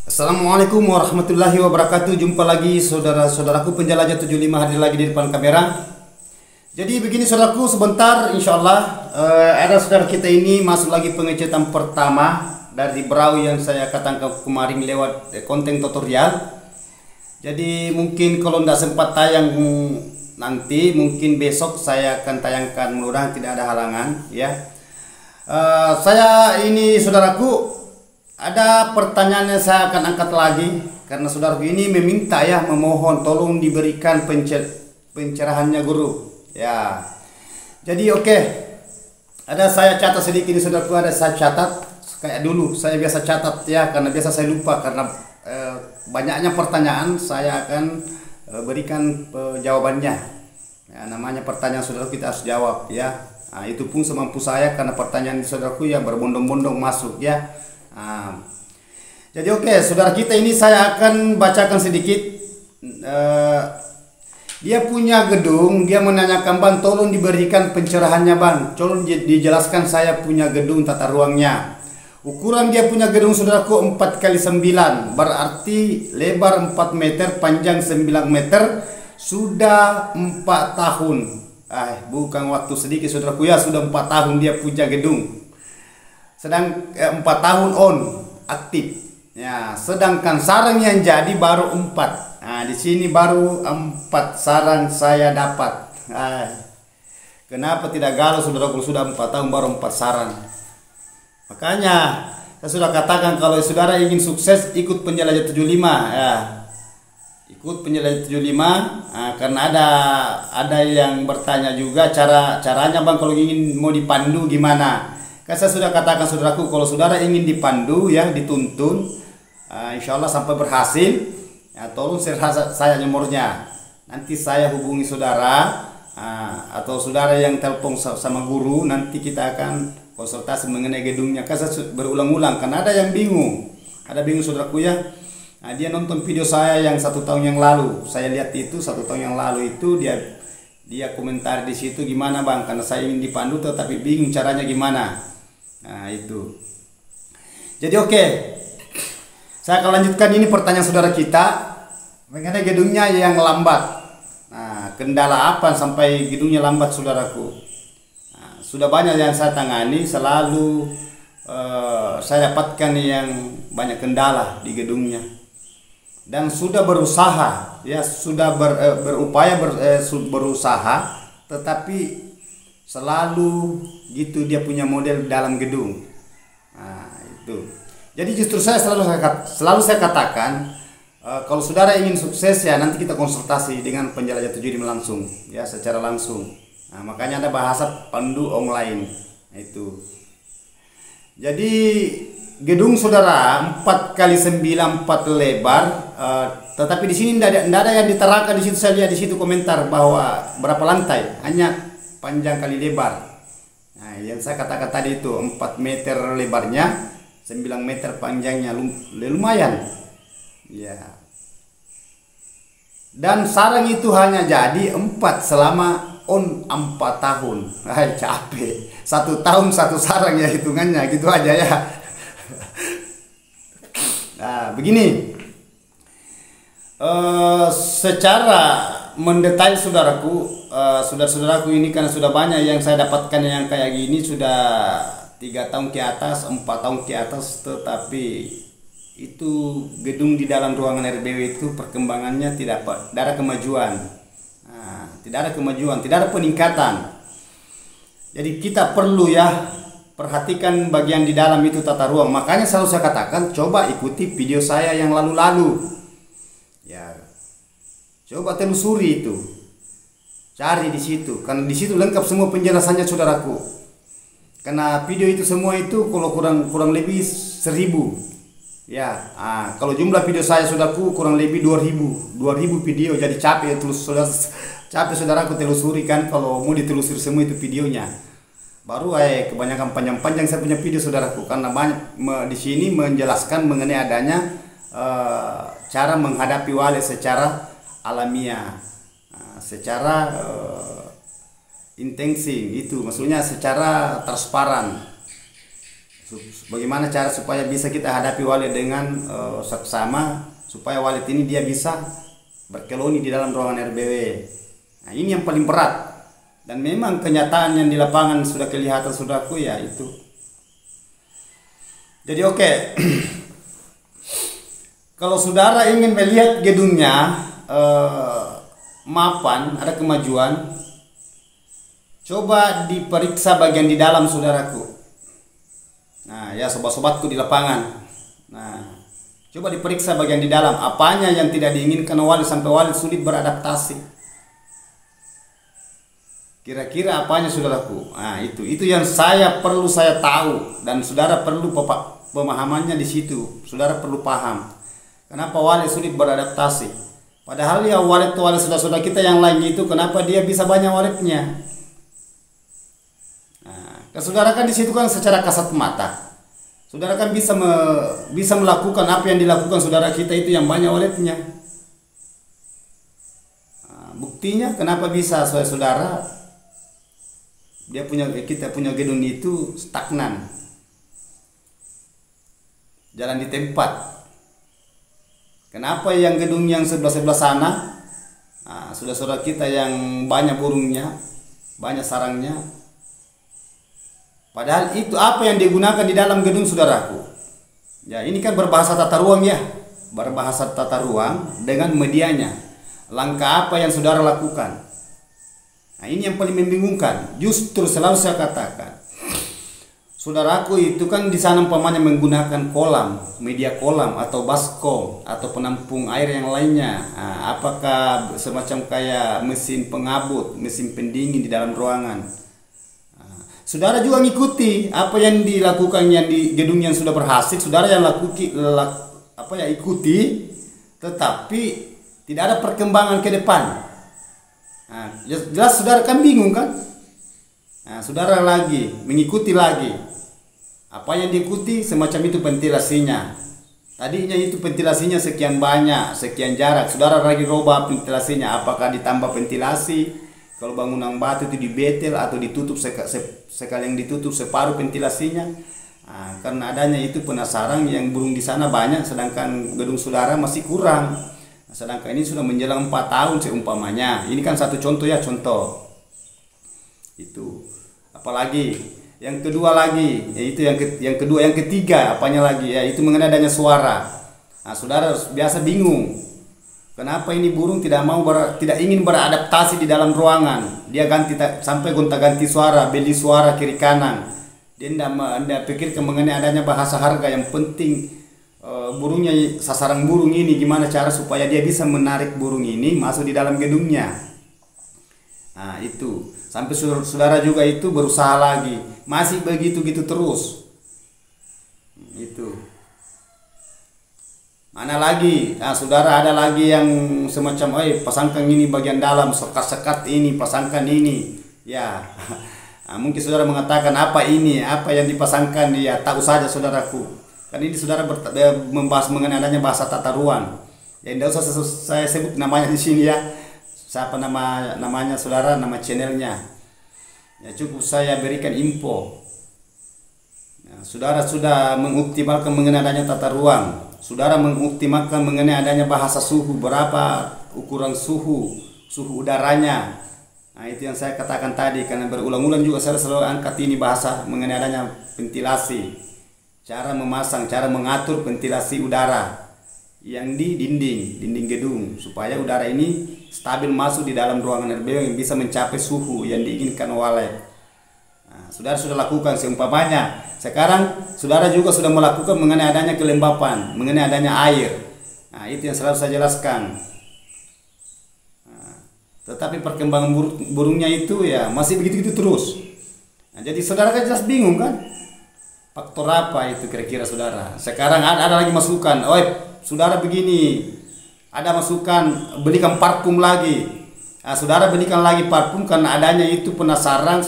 Assalamualaikum warahmatullahi wabarakatuh. Jumpa lagi saudara-saudaraku penjelajah 75 hadir lagi di depan kamera. Jadi begini saudaraku, sebentar insyaallah ada saudara kita ini masuk lagi pengecetan pertama dari brau yang saya katakan kemarin lewat konten tutorial. Jadi mungkin kalau tidak sempat tayang nanti, mungkin besok saya akan tayangkan, mudah-mudahan tidak ada halangan ya. Saya ini saudaraku, ada pertanyaan yang saya akan angkat lagi karena saudaraku ini meminta ya, memohon tolong diberikan pencerahannya guru ya. Jadi oke, ada saya catat sedikit ini saudaraku, ada saya catat kayak dulu saya biasa catat ya, karena biasa saya lupa karena banyaknya pertanyaan. Saya akan berikan jawabannya ya, namanya pertanyaan saudaraku kita harus jawab ya. Nah, itu pun semampu saya karena pertanyaan saudaraku yang berbondong-bondong masuk ya. Jadi oke, saudara kita ini saya akan bacakan sedikit. Dia punya gedung, dia menanyakan, "Bang, tolong diberikan pencerahannya, Bang. Tolong dijelaskan, saya punya gedung tata ruangnya." Ukuran dia punya gedung saudaraku 4x9, berarti lebar 4 meter, panjang 9 meter, sudah 4 tahun. Bukan waktu sedikit saudaraku ya, sudah 4 tahun dia punya gedung. 4 tahun on aktif ya, sedangkan sarang yang jadi baru 4. Nah, di sini baru 4 sarang saya dapat. Kenapa tidak galau saudara, kalau sudah 4 tahun baru 4 sarang? Makanya saya sudah katakan, kalau saudara ingin sukses ikut penjelajah 75 ya, ikut penjelajah 75. Karena ada yang bertanya juga caranya, Bang, kalau ingin mau dipandu gimana? Kan saya sudah katakan saudaraku, kalau saudara ingin dipandu ya, dituntun, insya Allah sampai berhasil ya, tolong share saya nomornya, nanti saya hubungi saudara, atau saudara yang telepon sama guru, nanti kita akan konsultasi mengenai gedungnya. Kan saya berulang-ulang karena ada yang bingung, saudaraku ya. Dia nonton video saya yang 1 tahun yang lalu, saya lihat itu 1 tahun yang lalu itu dia komentar di situ, "Gimana, Bang, karena saya ingin dipandu tetapi bingung caranya gimana." Nah itu. Jadi oke, saya akan lanjutkan ini pertanyaan saudara kita mengenai gedungnya yang lambat. Nah, kendala apa sampai gedungnya lambat saudaraku? Sudah banyak yang saya tangani, selalu saya dapatkan yang banyak kendala di gedungnya, dan sudah berusaha ya, sudah berupaya berusaha, tetapi selalu gitu dia punya model dalam gedung. Itu. Jadi justru saya selalu saya katakan, kalau saudara ingin sukses ya, nanti kita konsultasi dengan penjelajah 75 langsung ya, secara langsung. Makanya ada bahasa pandu online. Itu. Jadi gedung saudara 4x9, 4 lebar, tetapi di sini tidak ada yang diterangkan di situ. Saya lihat di situ komentar bahwa berapa lantai, hanya panjang kali lebar. Nah, yang saya katakan tadi itu 4 meter lebarnya, 9 meter panjangnya, lumayan ya. Dan sarang itu hanya jadi 4 selama on 4 tahun. Capek, 1 tahun 1 sarang ya, hitungannya gitu aja ya. Nah begini, secara mendetail saudaraku, saudara-saudaraku ini karena sudah banyak yang saya dapatkan yang kayak gini, sudah 3 tahun ke atas, 4 tahun ke atas, tetapi itu gedung di dalam ruangan RBW itu perkembangannya tidak ada kemajuan. Tidak ada kemajuan, tidak ada peningkatan. Jadi kita perlu ya perhatikan bagian di dalam itu tata ruang. Makanya selalu saya katakan, coba ikuti video saya yang lalu-lalu ya, coba telusuri itu, cari di situ, karena di situ lengkap semua penjelasannya saudaraku. Karena video itu semua itu kalau kurang lebih 1000 ya. Kalau jumlah video saya saudaraku kurang lebih 2000 video. Jadi capek saudaraku telusuri kan, kalau mau ditelusuri semua itu videonya. Baru kebanyakan panjang-panjang saya punya video saudaraku, karena banyak di sini menjelaskan mengenai adanya cara menghadapi wale secara alamiah, secara intensi, itu maksudnya secara transparan. Bagaimana cara supaya bisa kita hadapi walet dengan seksama, supaya walet ini dia bisa berkeloni di dalam ruangan RBW. Nah, ini yang paling berat. Dan memang kenyataan yang di lapangan sudah kelihatan, saudaraku, ya itu. Jadi oke. Kalau saudara ingin melihat gedungnya mapan, ada kemajuan, coba diperiksa bagian di dalam, saudaraku. Nah, ya sobat-sobatku di lapangan. Nah, coba diperiksa bagian di dalam, apanya yang tidak diinginkan walet sampai walet sulit beradaptasi. Kira-kira apanya, saudaraku? Nah, itu yang saya tahu, dan saudara perlu pemahamannya di situ. Saudara perlu paham kenapa walet sulit beradaptasi. Padahal ya walet saudara kita yang lain itu, kenapa dia bisa banyak waletnya? Nah, saudara kan di situ kan secara kasat mata, saudara kan bisa melakukan apa yang dilakukan saudara kita itu yang banyak waletnya. Nah, buktinya kenapa bisa, saudara? Kita punya gedung itu stagnan, jalan di tempat. Kenapa yang gedung yang sebelah sana, saudara kita yang banyak burungnya, banyak sarangnya? Padahal itu apa yang digunakan di dalam gedung, saudaraku. Ya, ini kan berbahasa tata ruang, ya, berbahasa tata ruang dengan medianya. Langkah apa yang saudara lakukan? Nah, ini yang paling membingungkan. Justru selalu saya katakan, saudaraku itu kan di sana umpamanya menggunakan kolam, media kolam atau baskom atau penampung air yang lainnya. Nah, apakah semacam kayak mesin pengabut, mesin pendingin di dalam ruangan? Nah, saudara juga ngikuti apa yang dilakukan yang di gedung yang sudah berhasil, saudara yang ikuti, tetapi tidak ada perkembangan ke depan. Nah, jelas saudara kan bingung kan? Nah, saudara lagi mengikuti lagi. Apa yang diikuti semacam itu ventilasinya. Tadinya itu ventilasinya sekian banyak, sekian jarak. Saudara lagi rubah ventilasinya. Apakah ditambah ventilasi? Kalau bangunan batu itu dibetel atau ditutup sekalian ditutup separuh ventilasinya. Nah, karena adanya itu penasaran yang burung di sana banyak, sedangkan gedung saudara masih kurang. Sedangkan ini sudah menjelang 4 tahun seumpamanya. Ini kan satu contoh, ya, contoh. Itu. Apalagi yang kedua lagi, yaitu yang ketiga, apanya lagi? Ya, itu mengenai adanya suara. Nah, saudara biasa bingung. Kenapa ini burung tidak ingin beradaptasi di dalam ruangan? Dia sampai gonta-ganti suara, beli suara kiri kanan. Dia tidak pikirkan mengenai adanya bahasa harga. Yang penting burungnya, sasaran burung ini gimana cara supaya dia bisa menarik burung ini masuk di dalam gedungnya. Nah, itu sampai saudara juga itu berusaha lagi, masih begitu terus. Itu mana lagi? Nah, saudara ada lagi yang semacam, pasangkan ini bagian dalam, sekat ini, pasangkan ini, ya. Nah, mungkin saudara mengatakan apa ini, apa yang dipasangkan? Ya, tahu saja, saudaraku. Kan ini saudara membahas mengenai adanya bahasa tata ruang. Ya, tidak usah saya sebut namanya di sini, ya. Siapa namanya saudara, nama channelnya. Ya, cukup saya berikan info. Ya, saudara sudah mengoptimalkan mengenai adanya tata ruang. Saudara mengoptimalkan mengenai adanya bahasa suhu, berapa ukuran suhu udaranya. Nah, itu yang saya katakan tadi, karena berulang-ulang juga saya selalu angkat ini bahasa mengenai adanya ventilasi. Cara memasang, cara mengatur ventilasi udara yang di dinding gedung, supaya udara ini stabil masuk di dalam ruangan RBW yang bisa mencapai suhu yang diinginkan walet. Nah, saudara sudah lakukan seumpamanya. Sekarang saudara juga sudah melakukan mengenai adanya kelembapan, mengenai adanya air. Nah, itu yang selalu saya jelaskan. Nah, tetapi perkembangan burungnya itu ya masih begitu terus. Nah, jadi saudara kan jelas bingung kan? Faktor apa itu kira-kira, saudara? Sekarang ada lagi masukan, saudara begini, ada masukan belikan parfum lagi. Nah, saudara belikan lagi parfum karena adanya itu penasaran,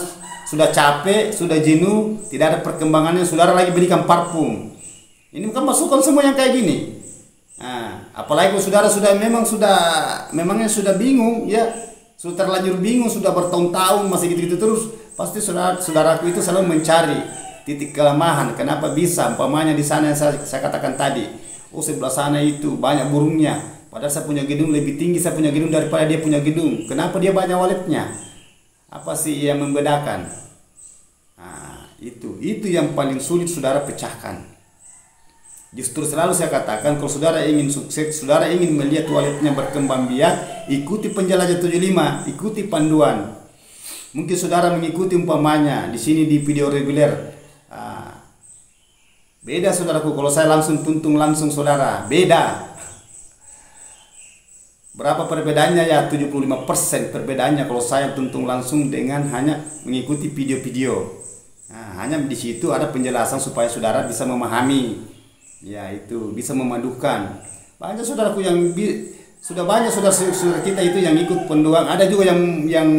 sudah capek, sudah jenuh, tidak ada perkembangannya, saudara lagi belikan parfum. Ini bukan masukan semua yang kayak gini. Nah, apalagi saudara memangnya sudah bingung, ya, sudah terlanjur bingung, sudah bertahun-tahun masih gitu terus, pasti saudaraku itu selalu mencari titik kelemahan. Kenapa bisa? Umpamanya di sana yang saya katakan tadi, oh sebelah sana itu banyak burungnya. Padahal saya punya gedung lebih tinggi, saya punya gedung daripada dia punya gedung. Kenapa dia banyak waletnya? Apa sih yang membedakan? Nah, itu yang paling sulit saudara pecahkan. Justru selalu saya katakan, kalau saudara ingin sukses, saudara ingin melihat waletnya berkembang biak, ikuti penjelajah 75, ikuti panduan. Mungkin saudara mengikuti umpamanya di sini di video reguler. Beda saudaraku, kalau saya langsung tuntung langsung saudara, beda. Berapa perbedaannya ya? 75% perbedaannya kalau saya tuntung langsung dengan hanya mengikuti video-video. Nah, hanya di situ ada penjelasan supaya saudara bisa memahami. Ya, itu bisa memadukan. Banyak saudaraku yang sudah banyak saudara kita itu yang ikut pendoang. Ada juga yang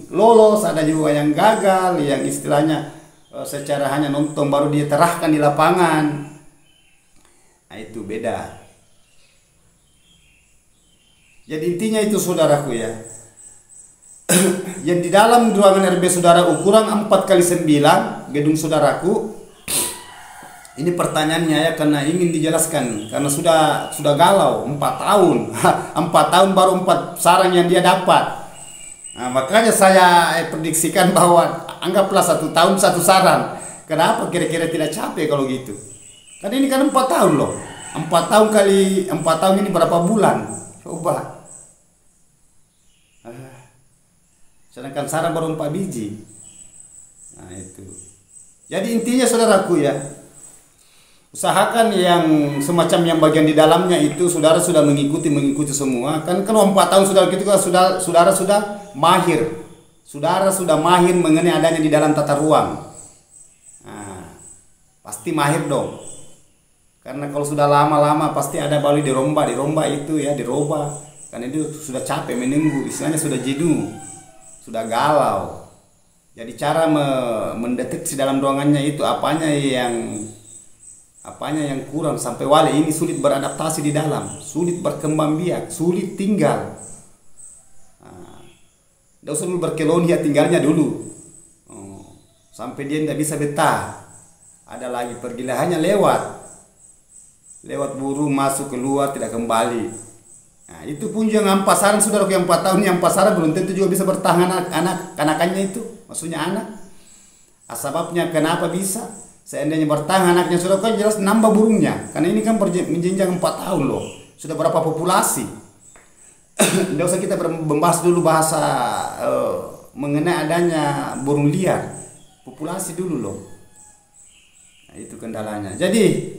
lolos, ada juga yang gagal, yang istilahnya secara hanya nonton baru dia terahkan di lapangan. Nah, itu beda. Jadi intinya itu saudaraku ya. Yang di dalam ruangan RB saudara ukuran 4x9 gedung saudaraku. Ini pertanyaannya ya, karena ingin dijelaskan, karena sudah galau 4 tahun. 4 tahun baru 4 sarang yang dia dapat. Nah, makanya saya prediksikan bahwa anggaplah 1 tahun 1 sarang. Kenapa kira-kira tidak capek kalau gitu? Karena ini kan 4 tahun loh. 4 tahun kali 4 tahun ini berapa bulan? Coba. Sedangkan sarang baru 4 biji. Nah, itu. Jadi intinya saudaraku ya, usahakan yang semacam yang bagian di dalamnya itu saudara sudah mengikuti semua. Kan kalau 4 tahun saudara gitu kan saudara sudah mahir. Saudara sudah mahir mengenai adanya di dalam tata ruang. Nah, pasti mahir dong. Karena kalau sudah lama-lama pasti ada balik dirombak itu ya, dirobah. Karena itu sudah capek menunggu, istilahnya sudah jenuh, sudah galau. Jadi cara mendeteksi dalam ruangannya itu apanya yang kurang sampai wale ini sulit beradaptasi di dalam, sulit berkembang biak, sulit tinggal. Tidak usah dulu berkeloni ya, tinggalnya dulu sampai dia tidak bisa betah. Ada lagi pergilah hanya lewat burung masuk keluar tidak kembali. Nah, itu pun yang ampasaran saudara, yang 4 tahun yang ampasaran belum tentu juga bisa bertahan anak-anakannya itu, maksudnya anak. Sebabnya kenapa bisa? Seandainya bertahan anaknya sudah kan jelas nambah burungnya. Karena ini kan menjenjang 4 tahun loh. Sudah berapa populasi? Tidak usah kita membahas dulu bahasa mengenai adanya burung liar. Populasi dulu loh. Nah, itu kendalanya. Jadi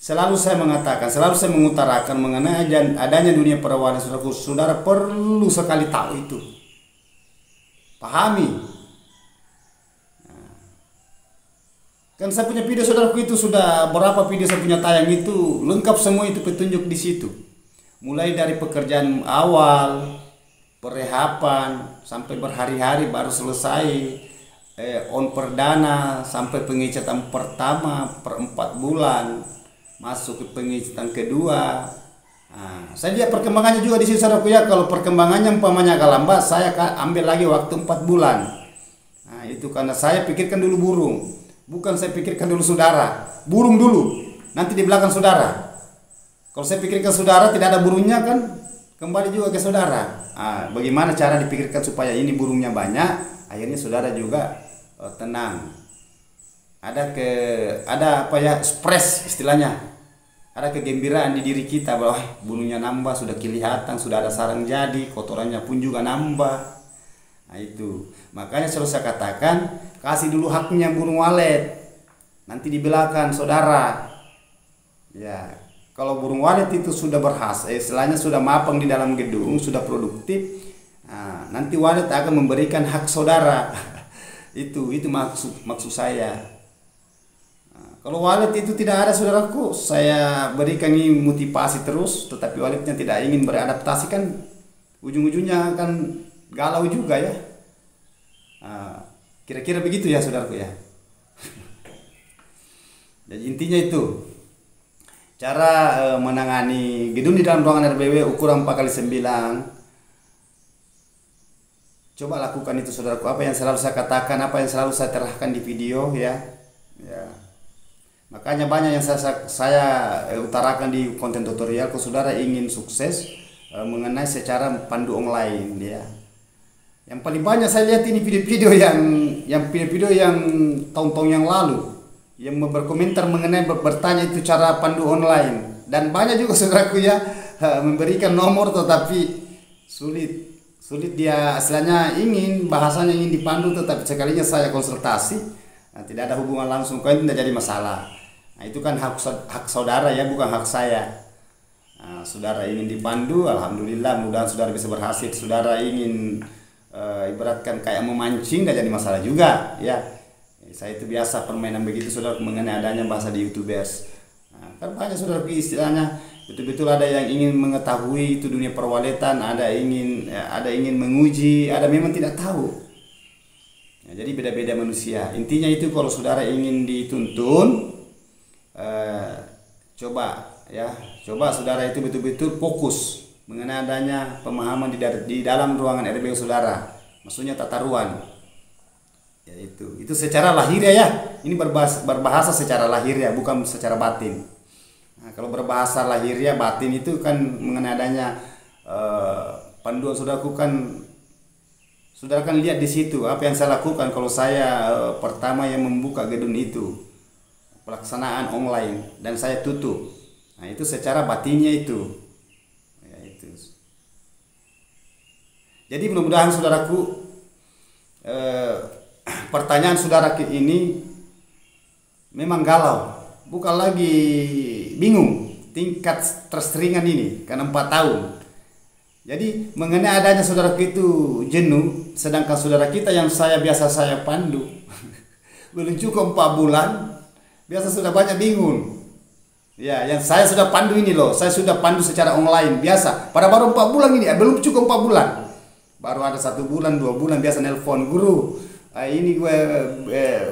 selalu saya mengatakan, selalu saya mengutarakan mengenai adanya dunia perawanan saudara perlu sekali tahu itu. Pahami. Kan saya punya video saudaraku itu sudah berapa video saya punya tayang itu lengkap semua itu petunjuk di situ. Mulai dari pekerjaan awal, perehapan sampai berhari-hari baru selesai, on perdana sampai pengecatan pertama per 4 bulan, masuk ke pengecatan kedua. Nah, saya lihat perkembangannya juga di sini saudaraku ya. Kalau perkembangannya umpamanya agak lambat, saya ambil lagi waktu 4 bulan. Nah, itu karena saya pikirkan dulu burung. Bukan saya pikirkan dulu saudara, burung dulu, nanti di belakang saudara. Kalau saya pikirkan saudara tidak ada burungnya kan kembali juga ke saudara. Bagaimana cara dipikirkan supaya ini burungnya banyak, akhirnya saudara juga tenang. Ada apa ya, stres istilahnya. Ada kegembiraan di diri kita bahwa burungnya nambah, sudah kelihatan, sudah ada sarang jadi, kotorannya pun juga nambah. Nah, itu makanya selalu saya katakan, kasih dulu haknya burung walet, nanti di belakang saudara. Ya, kalau burung walet itu sudah berhasil, istilahnya sudah mapang di dalam gedung, sudah produktif, nah, nanti walet akan memberikan hak saudara. itu maksud saya. Nah, kalau walet itu tidak ada saudaraku, saya berikan ini motivasi terus, tetapi waletnya tidak ingin beradaptasi kan ujung-ujungnya akan galau juga ya. Kira-kira begitu ya saudaraku ya. Jadi intinya itu cara menangani gedung di dalam ruangan RBW ukuran 4x9. Coba lakukan itu saudaraku, apa yang selalu saya katakan, apa yang selalu saya terahkan di video ya. Ya. Makanya banyak yang saya utarakan di konten tutorial. Kalau saudara ingin sukses mengenai secara pandu online, ya. Yang paling banyak saya lihat ini video-video yang tahun-tahun yang lalu yang berkomentar mengenai bertanya itu cara pandu online, dan banyak juga saudaraku ya memberikan nomor tetapi sulit dia istilahnya ingin bahasanya ingin dipandu, tetapi sekalinya saya konsultasi tidak ada hubungan langsung, kan tidak jadi masalah. Nah, itu kan hak saudara ya, bukan hak saya. Nah, saudara ingin dipandu, alhamdulillah, mudah-mudahan saudara bisa berhasil. Saudara ingin ibaratkan kayak memancing, tidak jadi masalah juga ya. Saya itu biasa permainan begitu saudara mengenai adanya bahasa di YouTubers. Nah, kan banyak saudara istilahnya betul-betul ada yang ingin mengetahui itu dunia perwaletan, ada ingin menguji, ada memang tidak tahu. Ya, jadi beda-beda manusia. Intinya itu kalau saudara ingin dituntun, coba saudara itu betul-betul fokus mengenai adanya pemahaman di dalam ruangan RBU saudara, maksudnya tata ruang. Ya itu secara lahiriah ya. Ini berbahasa secara lahiriah, bukan secara batin. Nah, kalau berbahasa lahiriah, batin itu kan mengenai adanya panduan saudaraku kan, saudara kan lihat di situ apa yang saya lakukan kalau saya pertama yang membuka gedung itu pelaksanaan online dan saya tutup. Nah, itu secara batinnya itu. Ya, itu. Jadi mudah-mudahan saudaraku pertanyaan saudara ini memang galau, bukan lagi bingung tingkat terseringan ini karena 4 tahun. Jadi mengenai adanya saudara itu jenuh, sedangkan saudara kita yang biasa saya pandu belum cukup 4 bulan, biasa sudah banyak bingung. Ya, yang saya sudah pandu ini loh, saya sudah pandu secara online biasa. Pada baru 4 bulan ini, belum cukup 4 bulan. Baru ada 1 bulan, 2 bulan biasa nelpon guru. Ini gue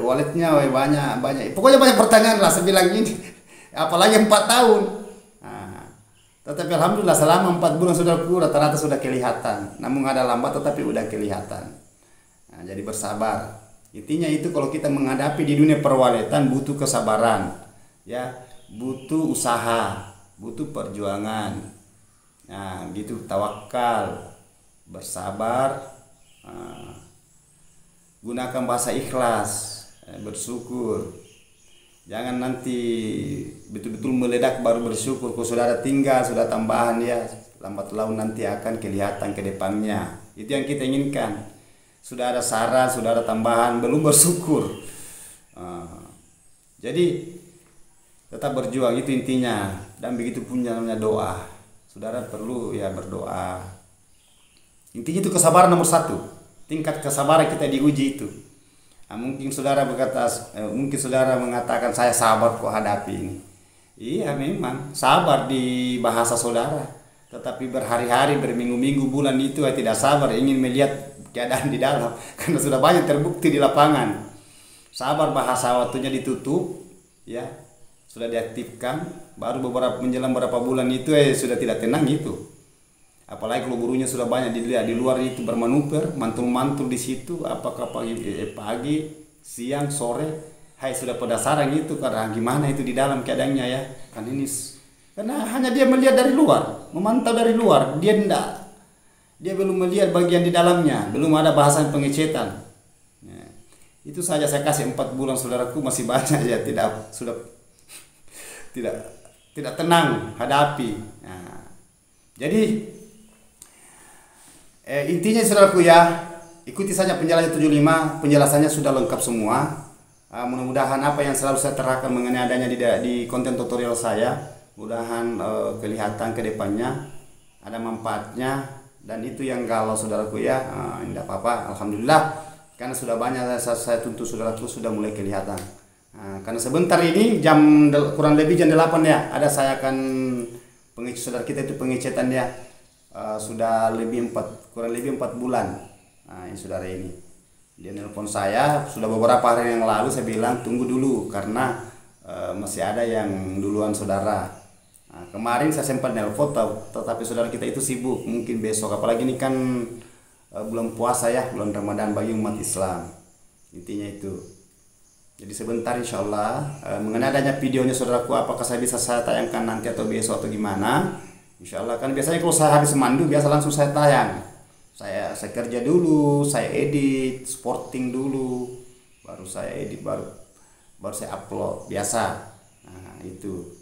walletnya banyak. Pokoknya banyak pertanyaan lah, saya bilang ini. Apalagi 4 tahun. Nah, tetapi alhamdulillah selama 4 bulan saudaraku rata-rata sudah kelihatan. Namun ada lambat tetapi udah kelihatan. Nah, jadi bersabar. Intinya itu kalau kita menghadapi di dunia perwaletan butuh kesabaran. Ya, butuh usaha, butuh perjuangan. Nah, gitu, tawakal, bersabar. Gunakan bahasa ikhlas, bersyukur. Jangan nanti betul-betul meledak baru bersyukur. Kalau saudara tinggal, sudah tambahan ya, lambat laun nanti akan kelihatan ke depannya. Itu yang kita inginkan. Sudah ada saran, sudah ada tambahan, belum bersyukur. Jadi tetap berjuang, itu intinya. Dan begitu pun namanya doa. Saudara perlu ya berdoa. Intinya itu kesabaran nomor 1. Tingkat kesabaran kita diuji itu. Nah, mungkin saudara mengatakan saya sabar kok hadapi ini. Iya memang sabar di bahasa saudara, tetapi berhari-hari, berminggu-minggu, bulan itu tidak sabar, ingin melihat keadaan di dalam karena sudah banyak terbukti di lapangan. Sabar bahasa waktunya ditutup, ya sudah diaktifkan, baru menjelang beberapa bulan itu sudah tidak tenang itu. Apalagi kalau gurunya sudah banyak dilihat di luar itu bermanuver, mantul-mantul di situ, apakah pagi, siang, sore, sudah penasaran itu karena gimana itu di dalam keadaannya ya. Kan ini karena hanya dia melihat dari luar, memantau dari luar, dia belum melihat bagian di dalamnya, belum ada bahasan pengecetan. Ya, itu saja saya kasih 4 bulan saudaraku, masih banyak ya tidak tenang hadapi. Nah, jadi intinya saudaraku ya, ikuti saja penjelasan 75, penjelasannya sudah lengkap semua. Mudah-mudahan apa yang selalu saya terangkan mengenai adanya di konten tutorial saya, mudahan kelihatan ke depannya, ada manfaatnya. Dan itu yang galau saudaraku ya, tidak apa-apa, alhamdulillah, karena sudah banyak saya tuntut saudaraku sudah mulai kelihatan. Karena sebentar ini kurang lebih jam 8 ya, ada saya akan saudara kita itu pengecetan ya. Sudah kurang lebih 4 bulan. Nah, ini saudara ini dia nelpon saya sudah beberapa hari yang lalu, saya bilang tunggu dulu karena masih ada yang duluan saudara. Nah, kemarin saya sempat nelpon tetapi saudara kita itu sibuk, mungkin besok, apalagi ini kan bulan puasa ya, bulan Ramadan bagi umat Islam. Intinya itu. Jadi sebentar insya Allah mengenai adanya videonya saudaraku, apakah saya tayangkan nanti atau besok atau gimana. Insya Allah kan biasanya kalau saya habis mandu biasa langsung saya tayang. Saya kerja dulu, saya edit, sporting dulu, baru saya edit, baru saya upload biasa. Nah itu.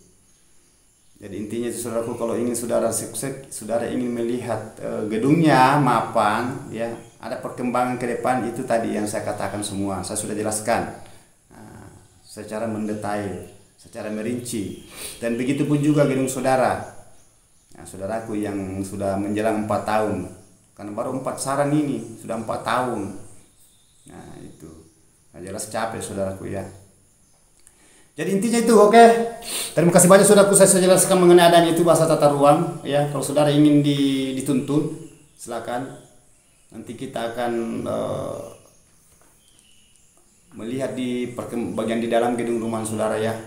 Jadi intinya itu saudaraku, kalau ingin saudara sukses, saudara ingin melihat gedungnya mapan, ya ada perkembangan ke depan, itu tadi yang saya katakan semua, saya sudah jelaskan secara mendetail, secara merinci. Dan begitu pun juga gedung saudara, nah, saudaraku yang sudah menjelang 4 tahun, karena baru 4 saran ini sudah 4 tahun. Nah itu, nah, jelas capek saudaraku ya. Jadi intinya itu, oke. Terima kasih banyak saudaraku, saya sudah jelaskan mengenai adanya itu bahasa tata ruang ya. Kalau saudara ingin dituntun, silakan. Nanti kita akan melihat di bagian di dalam gedung rumah saudara ya.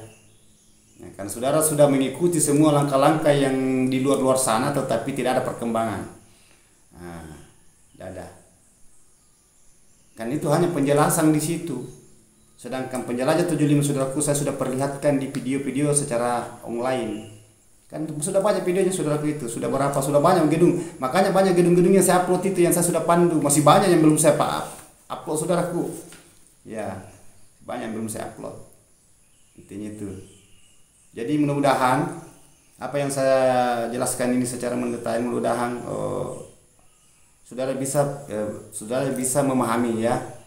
Kan saudara sudah mengikuti semua langkah-langkah yang di luar sana, tetapi tidak ada perkembangan. Nah, tidak ada. Kan itu hanya penjelasan di situ. Sedangkan penjelajah 75 saudaraku saya sudah perlihatkan di video-video secara online. Kan sudah banyak videonya saudaraku itu, sudah banyak gedung. Makanya banyak gedung-gedung yang saya upload itu yang saya sudah pandu, masih banyak yang belum saya upload saudaraku. Ya, banyak yang belum saya upload. Intinya itu. Jadi mudah-mudahan apa yang saya jelaskan ini secara mendetail, mudah-mudahan saudara bisa memahami ya.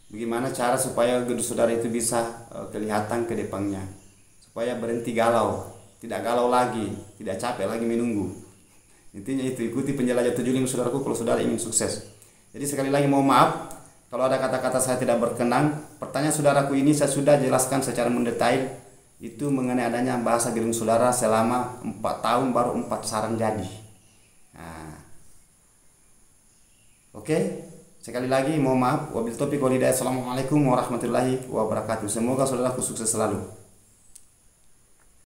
Bagaimana cara supaya gedung saudara itu bisa kelihatan ke depannya, supaya berhenti galau, tidak galau lagi, tidak capek lagi menunggu. Intinya itu, ikuti penjelajah 75 saudaraku kalau saudara ingin sukses. Jadi sekali lagi mohon maaf kalau ada kata-kata saya tidak berkenan. Pertanyaan saudaraku ini saya sudah jelaskan secara mendetail, itu mengenai adanya bahasa gedung saudara selama 4 tahun baru 4 saran jadi. Nah, oke. Sekali lagi mohon maaf. Wabillahi taufiq wal hidayah. Assalamualaikum warahmatullahi wabarakatuh. Semoga saudaraku sukses selalu.